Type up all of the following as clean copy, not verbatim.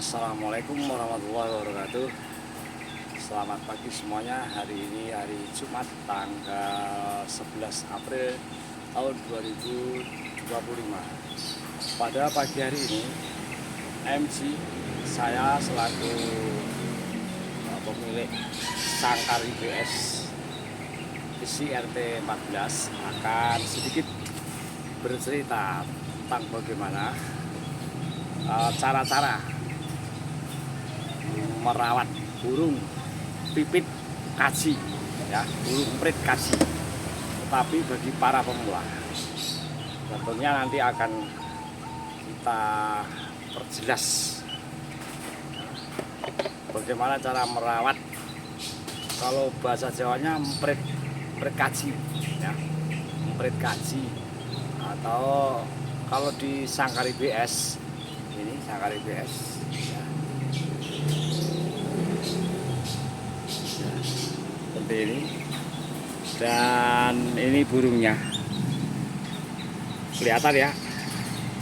Assalamualaikum warahmatullahi wabarakatuh. Selamat pagi semuanya. Hari ini hari Jumat tanggal 11 April tahun 2025. Pada pagi hari ini MC saya selaku pemilik Sangkar IBS isi RT 14 akan sedikit bercerita tentang bagaimana cara-cara merawat burung pipit kaji, ya, burung emprit kaji, tetapi bagi para pemula tentunya nanti akan kita perjelas bagaimana cara merawat. Kalau bahasa Jawanya emprit kaji, ya, emprit kaji, atau kalau di Sangkar IBS ini Sangkar IBS, ya, seperti ini. Dan ini burungnya kelihatan ya,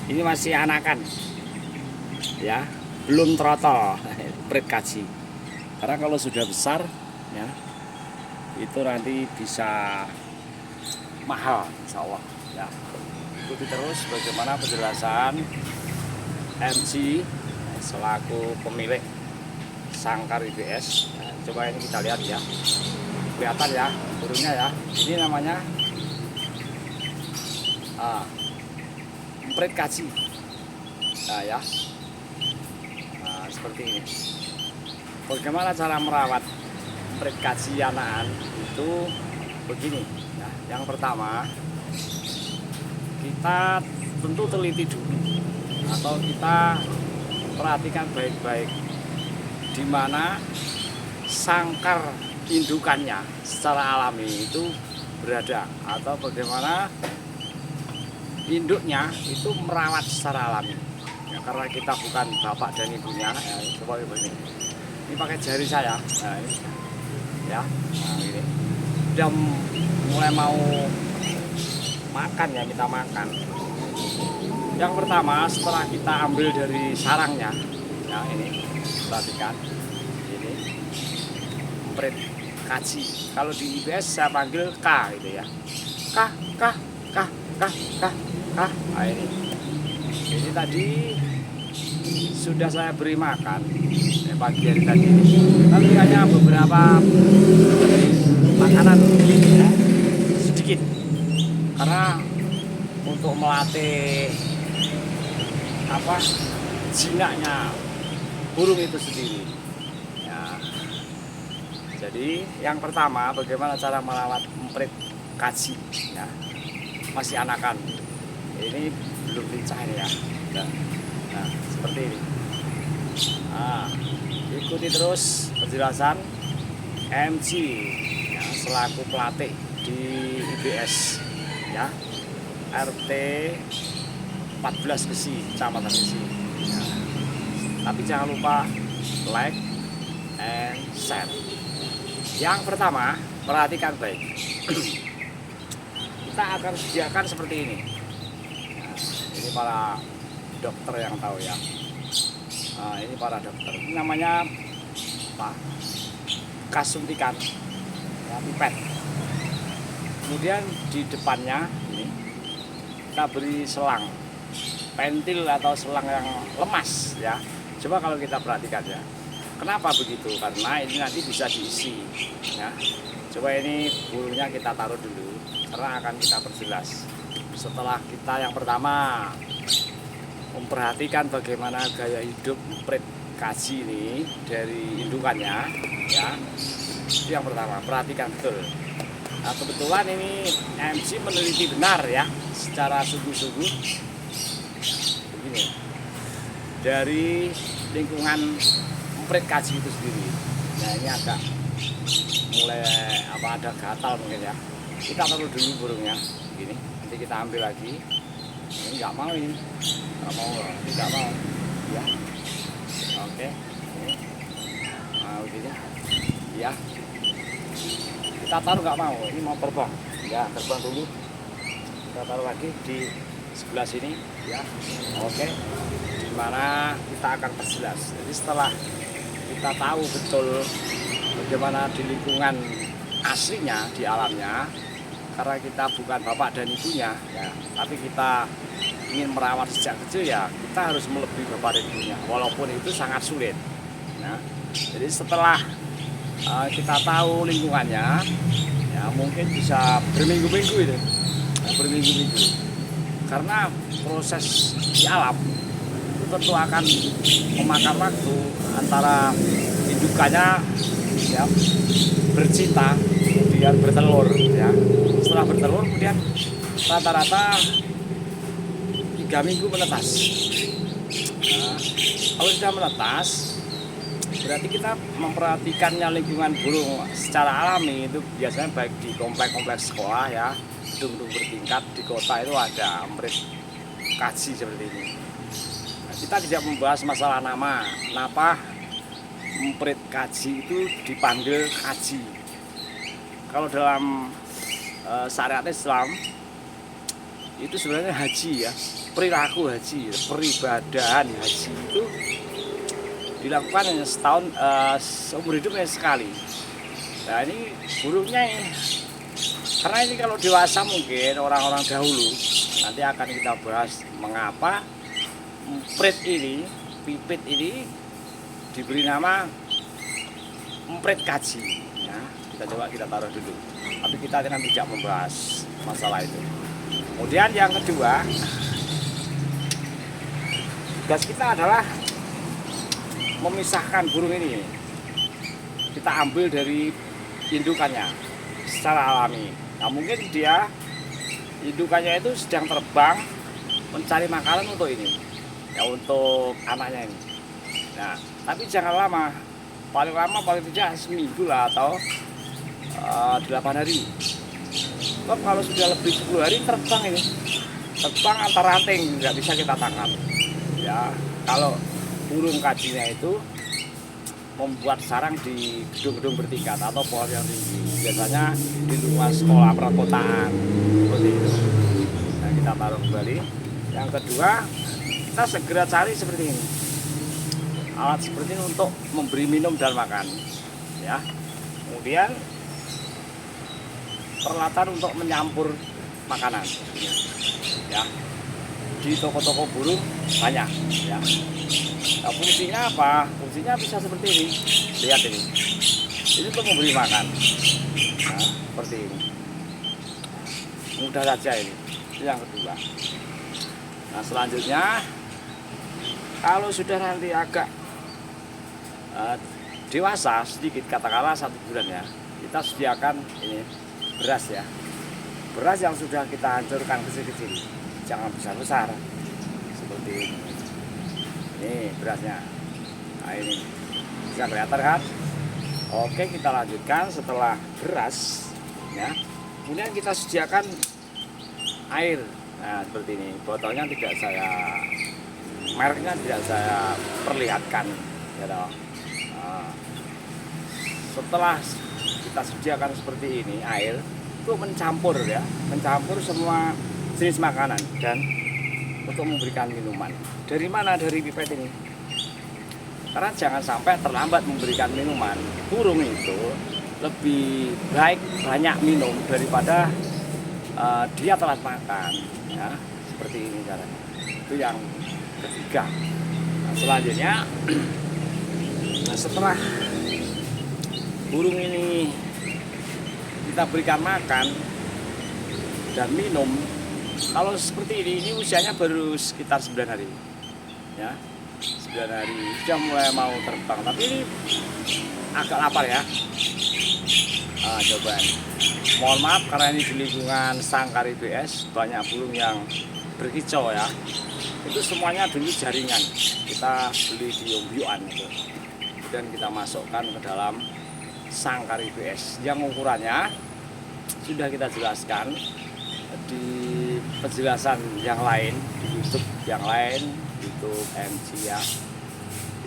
ini masih anakan, ya, belum trotol emprit kaji. Karena kalau sudah besar, ya, itu nanti bisa mahal insya Allah, ya. Ikuti terus bagaimana penjelasan MC selaku pemilik Sangkar IBS. Nah, coba ini kita lihat ya, kelihatan ya burungnya ya. Ini namanya emprit kaji. Nah ya, nah, seperti ini. Bagaimana cara merawat emprit kaji anakan itu begini. Nah, yang pertama kita tentu teliti dulu, atau kita perhatikan baik-baik di mana sangkar indukannya secara alami itu berada, atau bagaimana induknya itu merawat secara alami, ya, karena kita bukan bapak dan ibunya, ya. Coba ini pakai jari saya, nah ini, ya, nah ini udah mulai mau makan, ya, kita makan. Yang pertama setelah kita ambil dari sarangnya, ya, ini perhatikan, ini emprit kaji. Kalau di IBS saya panggil K gitu ya, K. Nah ini tadi sudah saya beri makan pagi hari tadi, tapi hanya beberapa makanan, ya, sedikit, karena untuk melatih jinaknya burung itu sendiri, ya. Jadi yang pertama bagaimana cara merawat emprit kaji, ya, masih anakan, ini belum lincah ini ya. Nah seperti ini. Nah, ikuti terus penjelasan MC, ya, selaku pelatih di IBS, ya, RT 14 Gesi, Kecamatan Gesi, ya. Tapi jangan lupa like and share. Yang pertama, perhatikan baik. Kita akan sediakan seperti ini. Nah, ini para dokter yang tahu ya. Nah, ini para dokter. Ini namanya apa? Kas suntikan, ya, pipet. Kemudian di depannya ini kita beri selang pentil atau selang yang lemas, ya. Coba kalau kita perhatikan ya. Kenapa begitu? Karena ini nanti bisa diisi, ya. Coba ini burungnya kita taruh dulu, karena akan kita perjelas. Setelah kita yang pertama memperhatikan bagaimana gaya hidup emprit kaji ini dari indukannya, ya. Itu yang pertama, perhatikan betul. Nah, kebetulan ini MC meneliti benar, ya, secara sungguh-sungguh begini, dari lingkungan emprit kaji itu sendiri. Nah ini agak mulai ada gatal mungkin ya. Kita taruh dulu burungnya begini, nanti kita ambil lagi. Ini nggak mau, ini nggak mau, tidak mau, ya. Oke, ini mau begini, ya. Kita taruh nggak mau, ini mau terbang, ya, terbang dulu. Kita taruh lagi di sebelah sini, ya. Oke, dimana kita akan perjelas. Jadi setelah kita tahu betul bagaimana di lingkungan aslinya, di alamnya, karena kita bukan bapak dan ibunya ya, tapi kita ingin merawat sejak kecil ya, kita harus melebihi bapak dan ibunya, walaupun itu sangat sulit. Nah, jadi setelah kita tahu lingkungannya, ya mungkin bisa berminggu-minggu itu, ya, berminggu-minggu. Karena proses di alam itu tentu akan memakan waktu antara indukannya ya bercinta, kemudian bertelur ya. Setelah bertelur kemudian rata-rata 3 minggu menetas. Nah, kalau sudah menetas berarti kita memperhatikannya lingkungan burung secara alami itu biasanya baik di kompleks-kompleks sekolah ya, gedung-gedung bertingkat di kota itu ada emprit kaji seperti ini. Nah, kita tidak membahas masalah nama, kenapa emprit kaji itu dipanggil kaji. Kalau dalam syariat Islam itu sebenarnya haji ya, perilaku haji, peribadahan haji itu dilakukan hanya setahun, seumur hidupnya sekali. Nah ini burungnya ini, karena ini kalau dewasa mungkin orang-orang dahulu nanti akan kita bahas mengapa emprit ini, pipit ini diberi nama emprit kaji ya. Kita taruh dulu, tapi kita akan tidak membahas masalah itu. Kemudian yang kedua, tugas kita adalah memisahkan burung ini. Kita ambil dari indukannya secara alami. Nah mungkin dia indukannya itu sedang terbang mencari makanan untuk ini ya, untuk anaknya ini. Nah tapi jangan lama, paling tidak seminggu lah atau 8 hari. Sebab kalau sudah lebih 10 hari terbang ini, terbang antar ranting, nggak bisa kita tangkap ya. Kalau burung kajinya itu membuat sarang di gedung-gedung bertingkat atau pohon yang tinggi, biasanya di luar sekolah perkotaan seperti itu. Nah kita taruh kembali. Yang kedua, kita segera cari seperti ini, alat seperti ini untuk memberi minum dan makan ya. Kemudian peralatan untuk menyampur makanan ya, di toko-toko burung banyak ya. Nah, fungsinya apa? Fungsinya bisa seperti ini. Lihat ini untuk memberi makan nah, seperti ini. Mudah saja ini. Itu yang kedua. Nah selanjutnya, kalau sudah nanti agak dewasa sedikit, katakanlah 1 bulan ya, kita sediakan ini beras ya. Beras yang sudah kita hancurkan kecil-kecil, jangan besar-besar seperti ini. Ini berasnya. Nah ini bisa kelihatan kan? Oke, kita lanjutkan setelah beras ya. Kemudian kita sediakan air. Nah seperti ini. Botolnya tidak saya, mereknya tidak saya perlihatkan ya. Nah, setelah kita sediakan seperti ini air, itu mencampur ya, mencampur semua jenis makanan dan untuk memberikan minuman. Dari mana? Dari pipet ini. Karena jangan sampai terlambat memberikan minuman. Burung itu lebih baik banyak minum daripada dia telat makan ya. Seperti ini caranya. Itu yang ketiga. Nah, selanjutnya setelah burung ini kita berikan makan dan minum, kalau seperti ini usianya baru sekitar 9 hari ya, 9 hari sudah mulai mau terbang, tapi ini agak lapar ya. Coba mohon maaf karena ini di lingkungan Sangkar IBS banyak burung yang berkicau ya. Itu semuanya dulu jaringan kita beli di Yombyuan itu, dan kita masukkan ke dalam Sangkar IBS yang ukurannya sudah kita jelaskan di penjelasan yang lain, di YouTube yang lain, YouTube MC ya.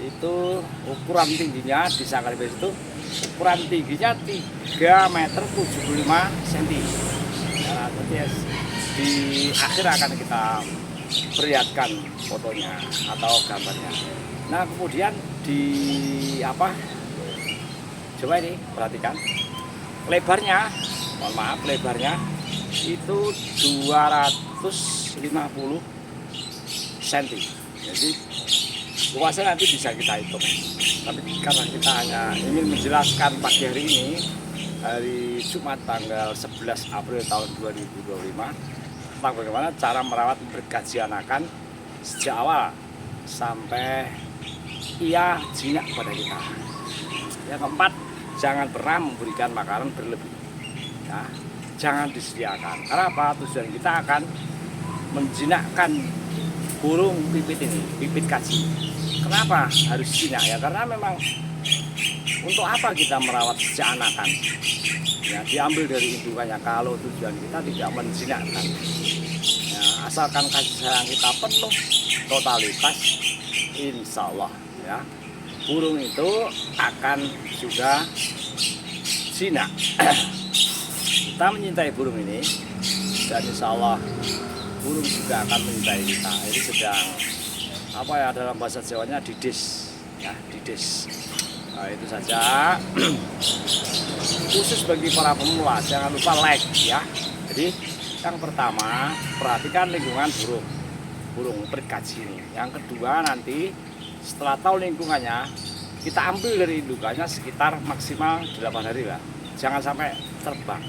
Itu ukuran tingginya di Sangkar IBS itu ukuran tingginya 3,75 meter. Nah, nanti di akhir akan kita perlihatkan fotonya atau gambarnya. Nah kemudian di apa, coba ini perhatikan lebarnya, mohon maaf, lebarnya itu 250 cm. Jadi luasnya nanti bisa kita hitung, tapi karena kita hanya ingin menjelaskan pagi hari ini, hari Jumat tanggal 11 April tahun 2025, tentang bagaimana cara merawat mempergaji anakan sejak awal sampai ia jinak pada kita. Yang keempat, jangan pernah memberikan makanan berlebih, ya, jangan disediakan. Karena apa? Tujuan kita akan menjinakkan burung pipit ini, pipit kaji. Kenapa harus jinak? Ya karena memang untuk apa kita merawat sejak anakan? Ya, diambil dari indukannya. Kalau tujuan kita tidak menjinakkan, ya, asalkan kasih sayang kita penuh totalitas, insya Allah ya burung itu akan juga jinak. Kita mencintai burung ini dan insya Allah burung juga akan mencintai kita. Ini sedang apa ya, dalam bahasa Jawanya didis, ya didis. Nah, itu saja. Khusus bagi para pemula, jangan lupa like ya. Jadi yang pertama, perhatikan lingkungan burung perkaji ini. Yang kedua, nanti setelah tahu lingkungannya, kita ambil dari indukannya sekitar maksimal 8 hari lah. Jangan sampai terbang.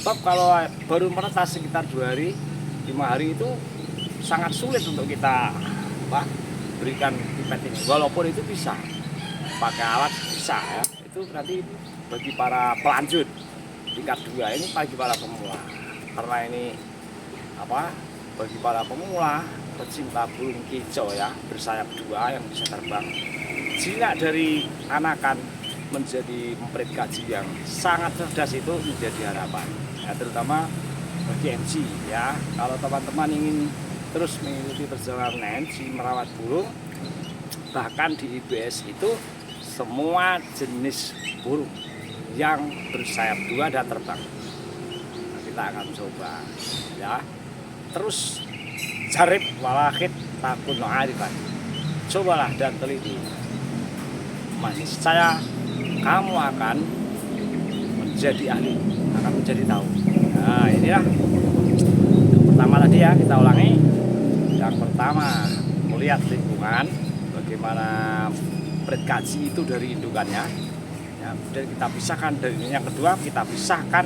Sebab kalau baru menetas sekitar 2 hari, 5 hari itu sangat sulit untuk kita berikan pipet ini. Walaupun itu bisa pakai alat, bisa ya. Itu nanti bagi para pelanjut tingkat 2, ini bagi para pemula. Karena ini bagi para pemula pecinta burung kicau ya, bersayap 2 yang bisa terbang. Jinak dari anakan menjadi memprit kaji yang sangat cerdas itu menjadi harapan. Ya, terutama bagi MC ya. Kalau teman-teman ingin terus mengikuti perjalanan MC merawat burung, bahkan di IBS itu semua jenis burung yang bersayap 2 dan terbang. Nah, kita akan coba ya. Terus jarib walahid takun arifan. Cobalah dan teliti. Saya kamu akan menjadi ahli, akan menjadi tahu. Nah, inilah yang pertama tadi ya, kita ulangi. Yang pertama, melihat lingkungan, bagaimana prit kaji itu dari indukannya. Ya, kemudian kita pisahkan dari ini. Yang kedua, kita pisahkan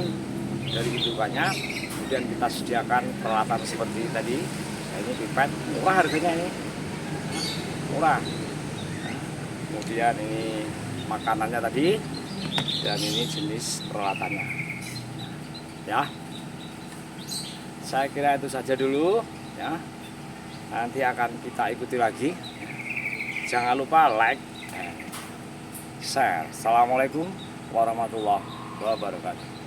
dari indukannya. Kemudian kita sediakan peralatan seperti tadi. Nah, ini pipet, murah harganya ini, murah. Kemudian ini makanannya tadi, dan ini jenis peralatannya ya. Saya kira itu saja dulu ya, nanti akan kita ikuti lagi. Jangan lupa like, share. Assalamualaikum warahmatullahi wabarakatuh.